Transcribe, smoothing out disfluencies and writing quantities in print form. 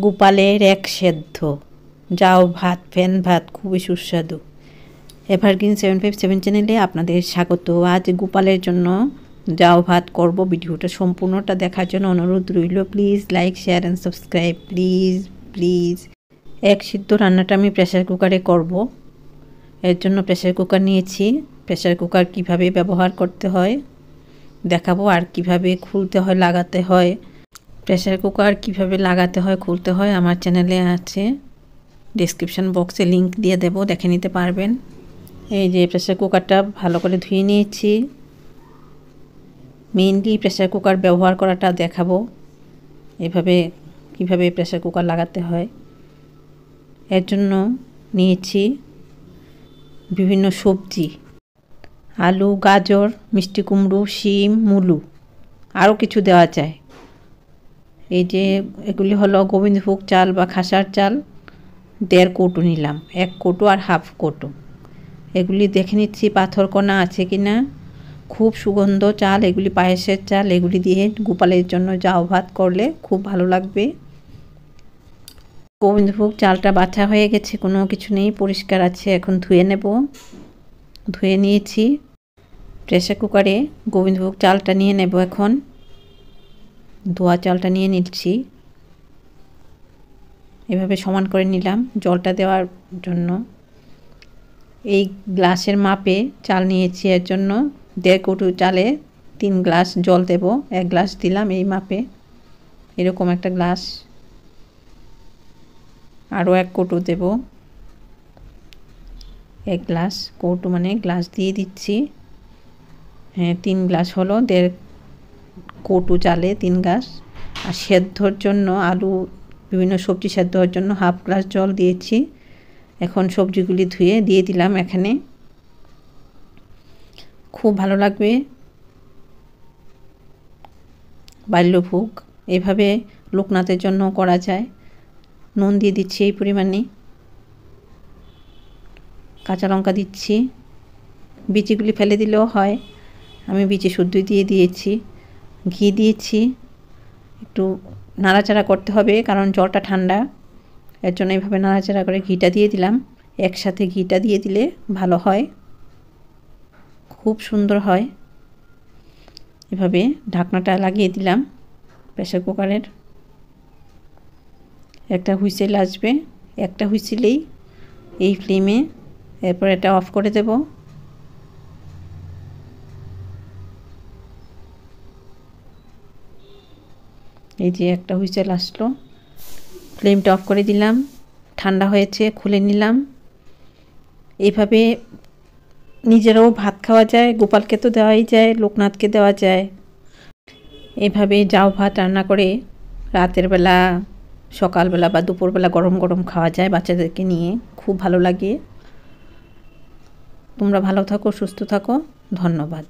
গোপালের এক সেদ্ধ যাও ভাত ফ্যান ভাত খুবই সুস্বাদু। এভারগ্রিন 757 চ্যানেলে আপনাদের স্বাগত। আজ গোপালের জন্য যাও ভাত করব। ভিডিওটা সম্পূর্ণটা দেখার জন্য অনুরোধ রইল। Please like share and subscribe please. এক সিদ্ধ রান্নাটা আমি প্রেসার কুকারে করব। এর জন্য প্রেসার কুকার নিয়েছি। প্রেসার কুকার কিভাবে ব্যবহার করতে হয় দেখাবো, আর কিভাবে খুলতে হয় লাগাতে হয়। প্রেসার কুকার কিভাবে লাগাতে হয় খুলতে হয় আমার চ্যানেলে আছে, ডেসক্রিপশন বক্সে লিংক দিয়ে দেব, দেখে নিতে পারবেন। এই যে প্রেসার কুকারটা ভালো করে ধুয়ে নিয়েছি। মেইনলি প্রেসার কুকার ব্যবহার করাটা দেখাবো, এভাবে কিভাবে প্রেসার কুকার লাগাতে হয়। এর জন্য নিয়েছি বিভিন্ন সবজি, আলু, গাজর, মিষ্টি কুমড়ো, শিম, মুলো, আরও কিছু দেওয়া যায়। এই যে এগুলি হলো গোবিন্দভোগ চাল বা খাসার চাল, 1.5 কৌটো নিলাম, 1 কৌটো আর হাফ কৌটো। এগুলি দেখে নিচ্ছি পাথরকণা আছে কিনা। খুব সুগন্ধ চাল এগুলি, পায়েসের চাল। এগুলি দিয়ে গোপালের জন্য যাও ভাত করলে খুব ভালো লাগবে। গোবিন্দভোগ চালটা বাছা হয়ে গেছে, কোনো কিছু নেই, পরিষ্কার আছে। এখন ধুয়ে নেব। ধুয়ে নিয়েছি। প্রেসার কুকারে গোবিন্দভোগ চালটা নিয়ে নেব। এখন ধোয়া চালটা নিয়ে নিচ্ছি, এভাবে সমান করে নিলাম জলটা দেওয়ার জন্য। এই গ্লাসের মাপে চাল নিয়েছি, এর জন্য 1.5 কৌটো চালে 3 গ্লাস জল দেব। 1 গ্লাস দিলাম এই মাপে, এরকম একটা গ্লাস। আরও 1 কৌটো দেব। 1 গ্লাস, কৌটো মানে গ্লাস দিয়ে দিচ্ছি। হ্যাঁ, 3 গ্লাস হলো। 1.5 কৌটো চালে 3 গ্লাস। আর সেদ্ধর জন্য আলু, বিভিন্ন সবজি সেদ্ধ হওয়ার জন্য হাফ গ্লাস জল দিয়েছি। এখন সবজিগুলি ধুয়ে দিয়ে দিলাম এখানে। খুব ভালো লাগবে বাল্যভোগ, এভাবে লোকনাথের জন্য করা যায়। নুন দিয়ে দিচ্ছি এই পরিমাণে, কাঁচা লঙ্কা দিচ্ছি। বিচিগুলি ফেলে দিলেও হয়, আমি বিচি শুদ্ধ দিয়ে দিয়েছি। ঘি দিয়েছি। একটু নাড়াচাড়া করতে হবে কারণ জলটা ঠান্ডা, এর জন্য এইভাবে নাড়াচাড়া করে ঘিটা দিয়ে দিলাম। একসাথে ঘিটা দিয়ে দিলে ভালো হয়, খুব সুন্দর হয়। এভাবে ঢাকনাটা লাগিয়ে দিলাম প্রেসার কুকারের। একটা হুইসেল আসবে, একটা হুইসেলেই এই ফ্লেমে, এরপর এটা অফ করে দেব। এই যে একটা হুইসেল আসলো, ফ্লেমটা অফ করে দিলাম। ঠান্ডা হয়েছে, খুলে নিলাম। এইভাবে নিজেরাও ভাত খাওয়া যায়, গোপালকে তো দেওয়াই যায়, লোকনাথকে দেওয়া যায়। এভাবে যাও ভাত রান্না করে রাতের বেলা, সকালবেলা বা দুপুরবেলা গরম গরম খাওয়া যায় বাচ্চাদেরকে নিয়ে, খুব ভালো লাগে। তোমরা ভালো থাকো, সুস্থ থাকো, ধন্যবাদ।